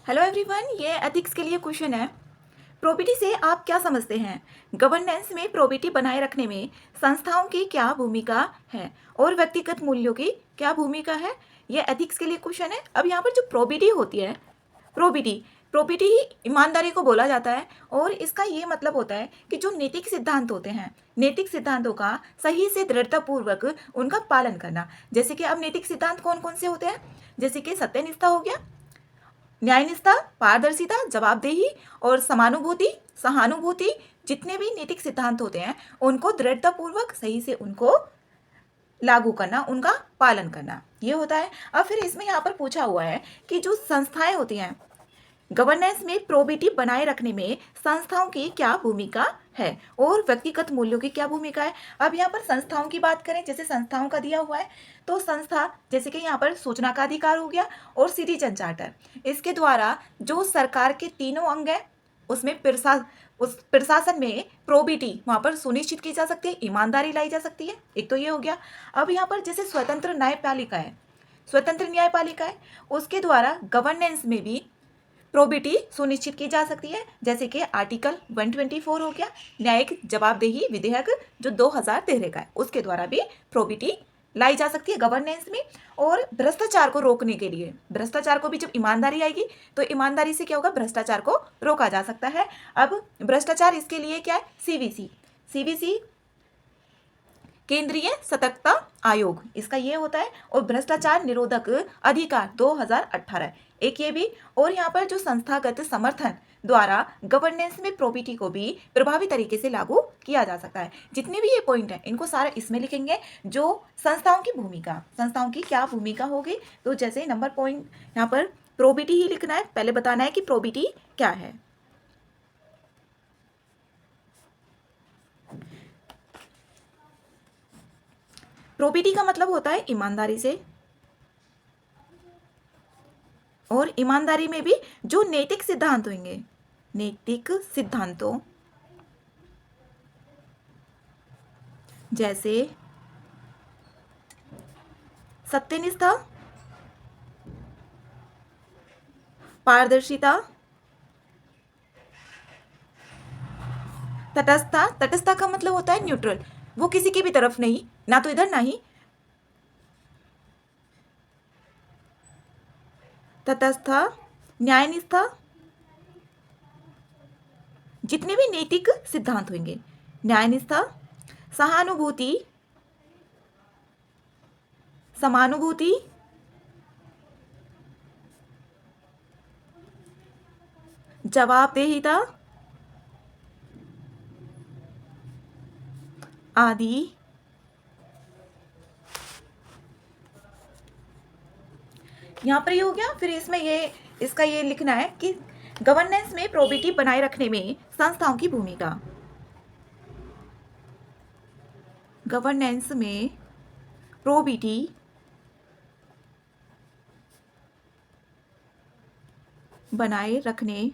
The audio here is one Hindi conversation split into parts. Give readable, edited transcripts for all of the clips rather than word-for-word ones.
हेलो एवरीवन, ये एथिक्स के लिए क्वेश्चन है। प्रोबिटी से आप क्या समझते हैं? गवर्नेंस में प्रोबिटी बनाए रखने में संस्थाओं की क्या भूमिका है और व्यक्तिगत मूल्यों की क्या भूमिका है? ये एथिक्स के लिए क्वेश्चन है। अब यहाँ पर जो प्रोबिटी होती है, प्रोबिटी प्रोबिटी ही ईमानदारी को बोला जाता है और इसका ये मतलब होता है कि जो नैतिक सिद्धांत होते हैं, नैतिक सिद्धांतों का सही से दृढ़तापूर्वक उनका पालन करना। जैसे कि अब नैतिक सिद्धांत कौन कौन से होते हैं? जैसे कि सत्यनिष्ठा हो गया, न्यायनिष्ठा, पारदर्शिता, जवाबदेही और समानुभूति, सहानुभूति। जितने भी नैतिक सिद्धांत होते हैं उनको दृढ़तापूर्वक सही से उनको लागू करना, उनका पालन करना, ये होता है। अब फिर इसमें यहाँ पर पूछा हुआ है कि जो संस्थाएं होती हैं, गवर्नेंस में प्रोबिटी बनाए रखने में संस्थाओं की क्या भूमिका है और व्यक्तिगत मूल्यों की क्या भूमिका है। अब यहाँ पर संस्थाओं की बात करें, जैसे संस्थाओं का दिया हुआ है तो संस्था जैसे कि यहाँ पर सूचना का अधिकार हो गया और सिटीजन चार्टर, इसके द्वारा जो सरकार के तीनों अंग हैं उसमें उस प्रशासन में प्रोबिटी वहाँ पर सुनिश्चित की जा सकती है, ईमानदारी लाई जा सकती है। एक तो ये हो गया। अब यहाँ पर जैसे स्वतंत्र न्यायपालिका है, स्वतंत्र न्यायपालिका है, उसके द्वारा गवर्नेंस में भी प्रोबिटी सुनिश्चित की जा सकती है। जैसे कि आर्टिकल 124 हो गया, न्यायिक जवाबदेही विधेयक जो 2013 का है, उसके द्वारा भी प्रोबिटी लाई जा सकती है गवर्नेंस में। और भ्रष्टाचार को रोकने के लिए, भ्रष्टाचार को भी जब ईमानदारी आएगी तो ईमानदारी से क्या होगा, भ्रष्टाचार को रोका जा सकता है। अब भ्रष्टाचार, इसके लिए क्या है, सीवीसी, सीवीसी केंद्रीय सतर्कता आयोग, इसका ये होता है। और भ्रष्टाचार निरोधक अधिकार 2018, एक ये भी। और यहाँ पर जो संस्थागत समर्थन द्वारा गवर्नेंस में प्रोबिटी को भी प्रभावी तरीके से लागू किया जा सकता है। जितने भी ये पॉइंट हैं इनको सारा इसमें लिखेंगे। जो संस्थाओं की भूमिका, संस्थाओं की क्या भूमिका होगी, तो जैसे नंबर पॉइंट यहाँ पर प्रोबिटी ही लिखना है, पहले बताना है कि प्रोबिटी क्या है। प्रोबिटी का मतलब होता है ईमानदारी से, और ईमानदारी में भी जो नैतिक सिद्धांत होंगे, नैतिक सिद्धांतों जैसे सत्यनिष्ठा, पारदर्शिता, तटस्थता। तटस्थता का मतलब होता है न्यूट्रल, वो किसी की भी तरफ नहीं, ना तो इधर ना ही, तटस्थता, न्यायनिष्ठा। जितने भी नैतिक सिद्धांत होंगे, न्यायनिष्ठा, सहानुभूति, समानुभूति, जवाबदेहिता आदि। यहाँ पर ये हो गया। फिर इसमें ये इसका ये लिखना है कि गवर्नेंस में प्रोबिटी बनाए रखने में संस्थाओं की भूमिका, गवर्नेंस में प्रोबिटी बनाए रखने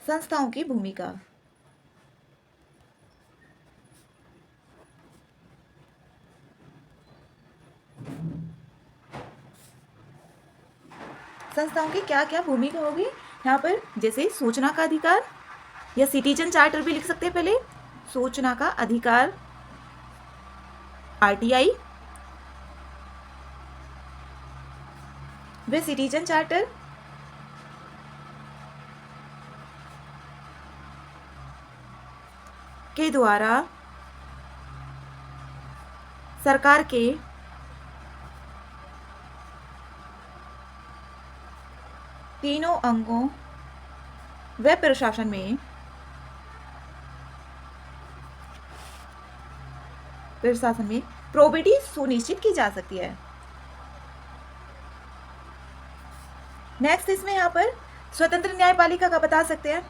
संस्थाओं की भूमिका। संस्थाओं की क्या क्या भूमिका होगी यहाँ पर, जैसे सूचना का अधिकार, या सिटीजन चार्टर भी लिख सकते हैं पहले, सूचना का अधिकार, आरटीआई, वे सिटीजन चार्टर, के द्वारा सरकार के तीनों अंगों व प्रशासन में प्रोबिटी सुनिश्चित की जा सकती है। नेक्स्ट इसमें यहाँ पर स्वतंत्र न्यायपालिका का बता सकते हैं।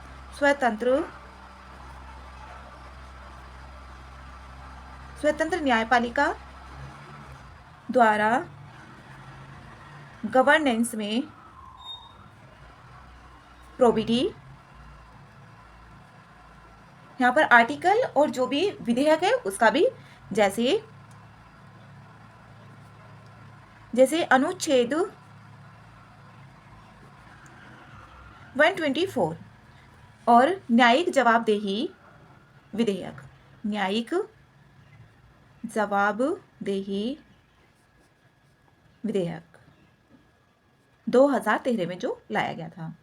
स्वतंत्र न्यायपालिका द्वारा गवर्नेंस में प्रोबिटी, यहाँ पर आर्टिकल और जो भी विधेयक है उसका भी, जैसे अनुच्छेद 124 और न्यायिक जवाबदेही विधेयक, न्यायिक जवाबदेही विधेयक 2013 में जो लाया गया था,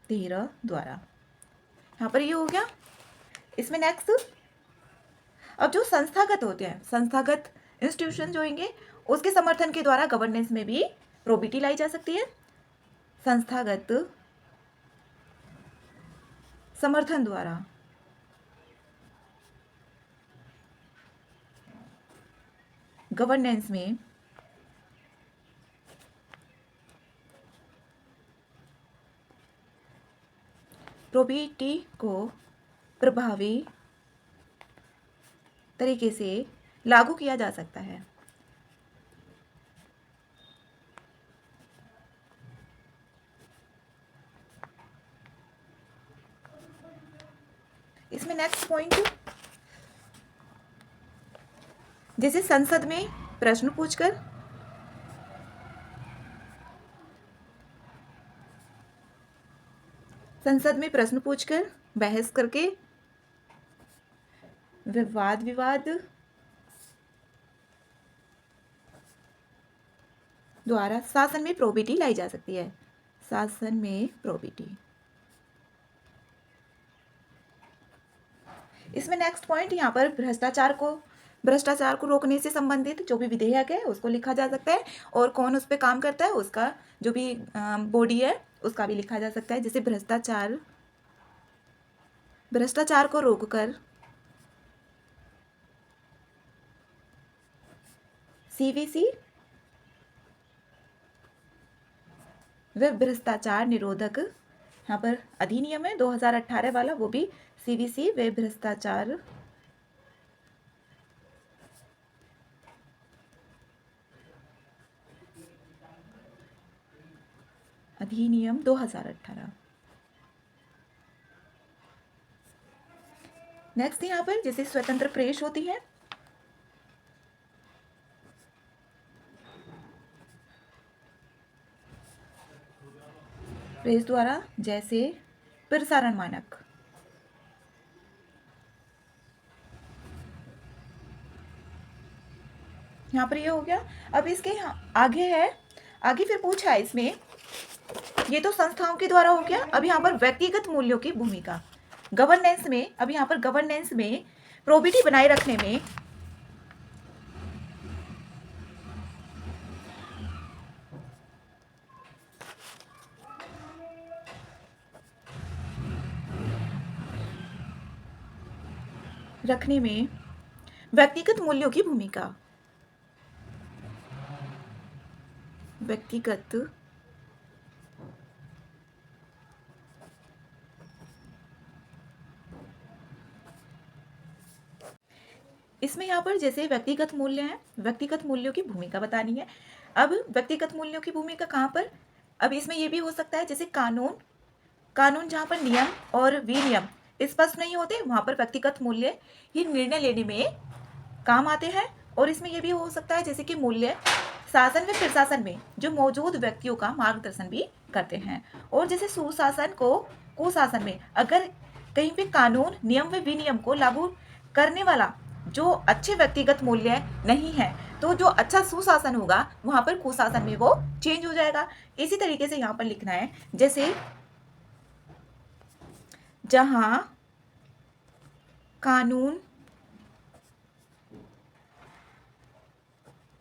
13 द्वारा। यहाँ पर ये हो गया। इसमें नेक्स्ट, अब जो संस्थागत होते हैं, संस्थागत इंस्टीट्यूशन जो होंगे, उसके समर्थन के द्वारा गवर्नेंस में भी प्रोबिटी लाई जा सकती है। संस्थागत समर्थन द्वारा गवर्नेंस में प्रोबिटी को प्रभावी तरीके से लागू किया जा सकता है। इसमें नेक्स्ट पॉइंट, जैसे संसद में प्रश्न पूछकर, संसद में प्रश्न पूछकर, बहस करके, विवाद द्वारा शासन में प्रोबिटी लाई जा सकती है। शासन में प्रोबिटी। इसमें नेक्स्ट पॉइंट, यहाँ पर भ्रष्टाचार को रोकने से संबंधित जो भी विधेयक है उसको लिखा जा सकता है, और कौन उस पर काम करता है उसका जो भी बॉडी है उसका भी लिखा जा सकता है। जैसे भ्रष्टाचार को रोककर सीवीसी व भ्रष्टाचार निरोधक, यहाँ पर अधिनियम है 2018 वाला, वो भी सीवीसी व भ्रष्टाचार अधिनियम 2018। नेक्स्ट यहाँ पर जैसे स्वतंत्र प्रेस होती है, प्रेस द्वारा, जैसे प्रसारण मानक, यहाँ पर ये हो गया। अब इसके आगे है, आगे फिर पूछा है इसमें, ये तो संस्थाओं के द्वारा हो गया। अब यहाँ पर व्यक्तिगत मूल्यों की भूमिका गवर्नेंस में, अब यहाँ पर गवर्नेंस में प्रोबिटी बनाए रखने में व्यक्तिगत मूल्यों की भूमिका, व्यक्तिगत इसमें यहाँ पर जैसे व्यक्तिगत मूल्य हैं, व्यक्तिगत मूल्यों की भूमिका बतानी है। अब व्यक्तिगत मूल्यों की भूमिका कहाँ पर, अब इसमें ये भी हो सकता है जैसे कानून जहाँ पर नियम और विनियम स्पष्ट नहीं होते, वहाँ पर व्यक्तिगत मूल्य ही निर्णय लेने में काम आते हैं। और इसमें यह भी हो सकता है जैसे कि मूल्य शासन व प्रशासन में जो मौजूद व्यक्तियों का मार्गदर्शन भी करते हैं। और जैसे सुशासन को कुशासन में अगर कहीं पे कानून नियम व विनियम को लागू करने वाला जो अच्छे व्यक्तिगत मूल्य नहीं है, तो जो अच्छा सुशासन होगा वहां पर कुशासन में वो चेंज हो जाएगा। इसी तरीके से यहाँ पर लिखना है, जैसे जहां कानून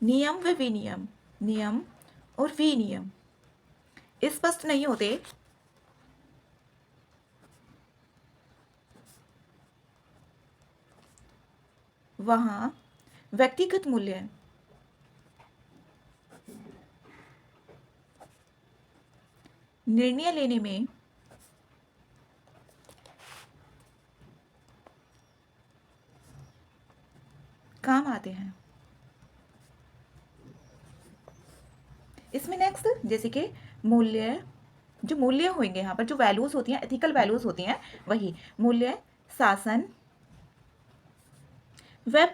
नियम और विनियम स्पष्ट नहीं होते, वहां व्यक्तिगत मूल्य निर्णय लेने में काम आते हैं। इसमें नेक्स्ट जैसे कि जो मूल्य होंगे, यहाँ पर जो वैल्यूज होती हैं, एथिकल वैल्यूज होती हैं, वही मूल्य शासन व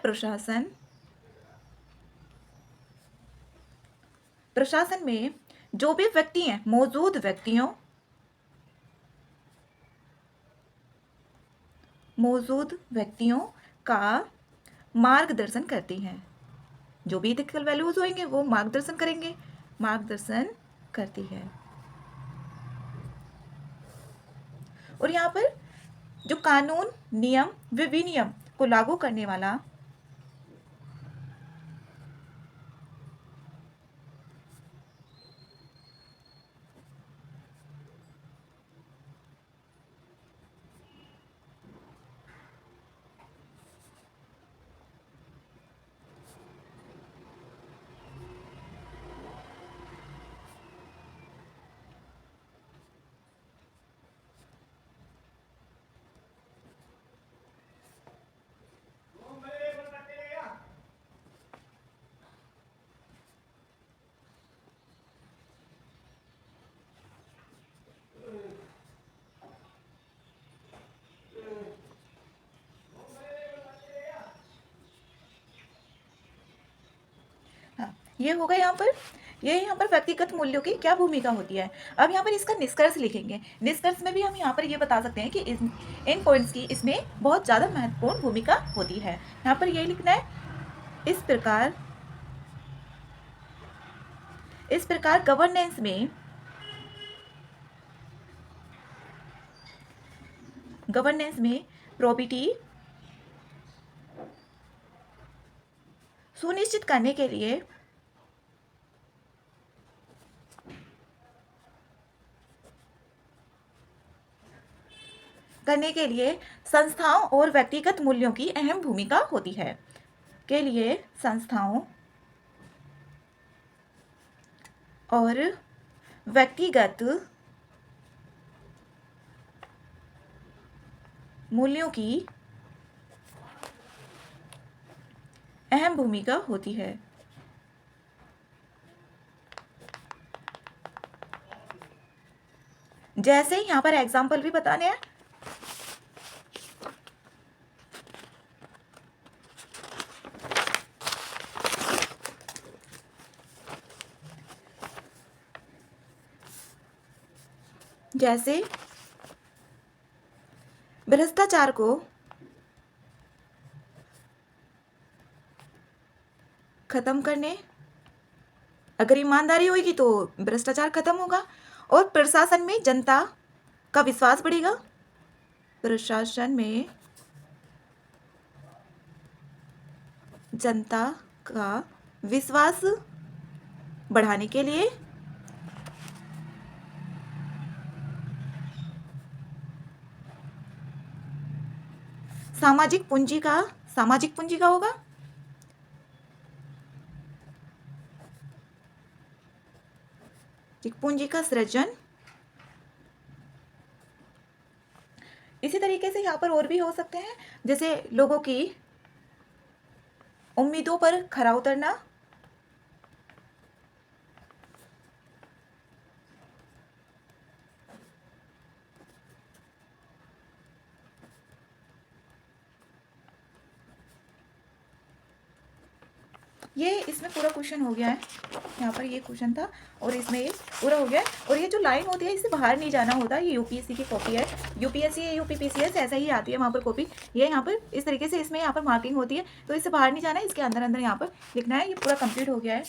प्रशासन में जो भी व्यक्ति हैं, मौजूद व्यक्तियों मौजूद व्यक्तियों का मार्गदर्शन करती हैं। जो भी इथिकल वैल्यूज होंगे वो मार्गदर्शन करेंगे, मार्गदर्शन करती है। और यहाँ पर जो कानून, नियम व विनियम को लागू करने वाला ये होगा यहाँ पर, ये यहाँ पर व्यक्तिगत मूल्यों की क्या भूमिका होती है। अब यहाँ पर इसका निष्कर्ष लिखेंगे। निष्कर्ष में भी हम यहाँ पर ये बता सकते हैं कि इन पॉइंट्स की इसमें बहुत ज़्यादा महत्वपूर्ण भूमिका होती है। यहाँ पर ये लिखना है, इस प्रकार गवर्नेंस में प्रॉपर्टी सुनिश्चित करने के लिए संस्थाओं और व्यक्तिगत मूल्यों की अहम भूमिका होती है। के लिए संस्थाओं और व्यक्तिगत मूल्यों की अहम भूमिका होती है। जैसे यहाँ पर एग्जाम्पल भी बताने हैं। जैसे भ्रष्टाचार को खत्म करने, अगर ईमानदारी होगी तो भ्रष्टाचार खत्म होगा और प्रशासन में जनता का विश्वास बढ़ेगा। प्रशासन में जनता का विश्वास बढ़ाने के लिए सामाजिक पूंजी का होगा। पूंजी का सृजन। इसी तरीके से यहाँ पर और भी हो सकते हैं, जैसे लोगों की उम्मीदों पर खरा उतरना, ये इसमें पूरा क्वेश्चन हो गया है। यहाँ पर ये क्वेश्चन था और इसमें ये पूरा हो गया है। और ये जो लाइन होती है इससे बाहर नहीं जाना होता। ये यूपीएससी की कॉपी है, यूपीएससी या यूपीपीसीएस ऐसा ही आती है वहाँ पर कॉपी। ये यहाँ पर इस तरीके से इसमें यहाँ पर मार्किंग होती है, तो इससे बाहर नहीं जाना है, इसके अंदर अंदर यहाँ पर लिखना है। ये पूरा कंप्लीट हो गया है।